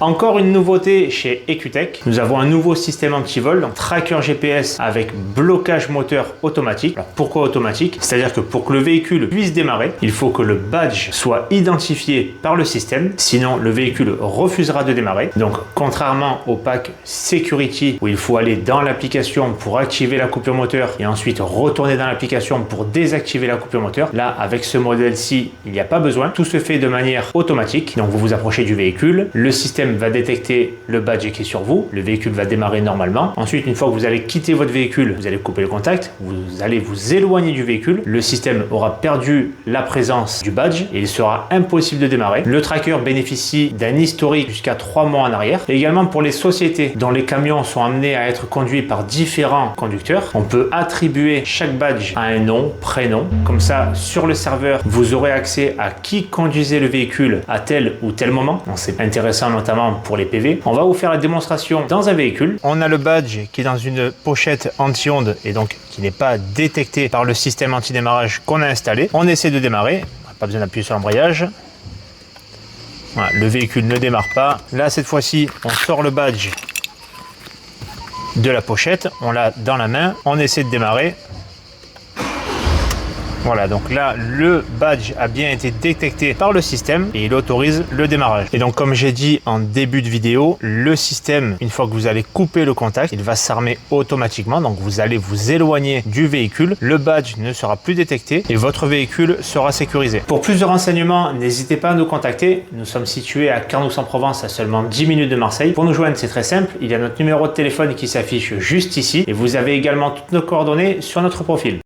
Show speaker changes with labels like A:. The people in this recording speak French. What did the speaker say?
A: Encore une nouveauté chez EQTech, nous avons un nouveau système anti-vol, donc tracker GPS avec blocage moteur automatique. Alors pourquoi automatique? C'est-à-dire que pour que le véhicule puisse démarrer, il faut que le badge soit identifié par le système, sinon le véhicule refusera de démarrer. Donc contrairement au pack Security où il faut aller dans l'application pour activer la coupure moteur et ensuite retourner dans l'application pour désactiver la coupure moteur, là avec ce modèle-ci, il n'y a pas besoin. Tout se fait de manière automatique. Donc vous vous approchez du véhicule, le système va détecter le badge qui est sur vous, le véhicule va démarrer normalement. Ensuite, une fois que vous allez quitter votre véhicule, vous allez couper le contact, vous allez vous éloigner du véhicule, le système aura perdu la présence du badge et il sera impossible de démarrer. Le tracker bénéficie d'un historique jusqu'à 3 mois en arrière. Et également pour les sociétés dont les camions sont amenés à être conduits par différents conducteurs, on peut attribuer chaque badge à un nom, prénom. Comme ça, sur le serveur, vous aurez accès à qui conduisait le véhicule à tel ou tel moment. C'est intéressant notamment pour les PV. On va vous faire la démonstration dans un véhicule. On a le badge qui est dans une pochette anti-ondes et donc qui n'est pas détecté par le système anti-démarrage qu'on a installé. On essaie de démarrer. Pas besoin d'appuyer sur l'embrayage. Voilà, le véhicule ne démarre pas. Là, cette fois-ci, on sort le badge de la pochette. On l'a dans la main. On essaie de démarrer. Voilà, donc là, le badge a bien été détecté par le système et il autorise le démarrage. Et donc, comme j'ai dit en début de vidéo, le système, une fois que vous allez couper le contact, il va s'armer automatiquement. Donc, vous allez vous éloigner du véhicule. Le badge ne sera plus détecté et votre véhicule sera sécurisé. Pour plus de renseignements, n'hésitez pas à nous contacter. Nous sommes situés à Carnoux-en-Provence, à seulement 10 minutes de Marseille. Pour nous joindre, c'est très simple. Il y a notre numéro de téléphone qui s'affiche juste ici et vous avez également toutes nos coordonnées sur notre profil.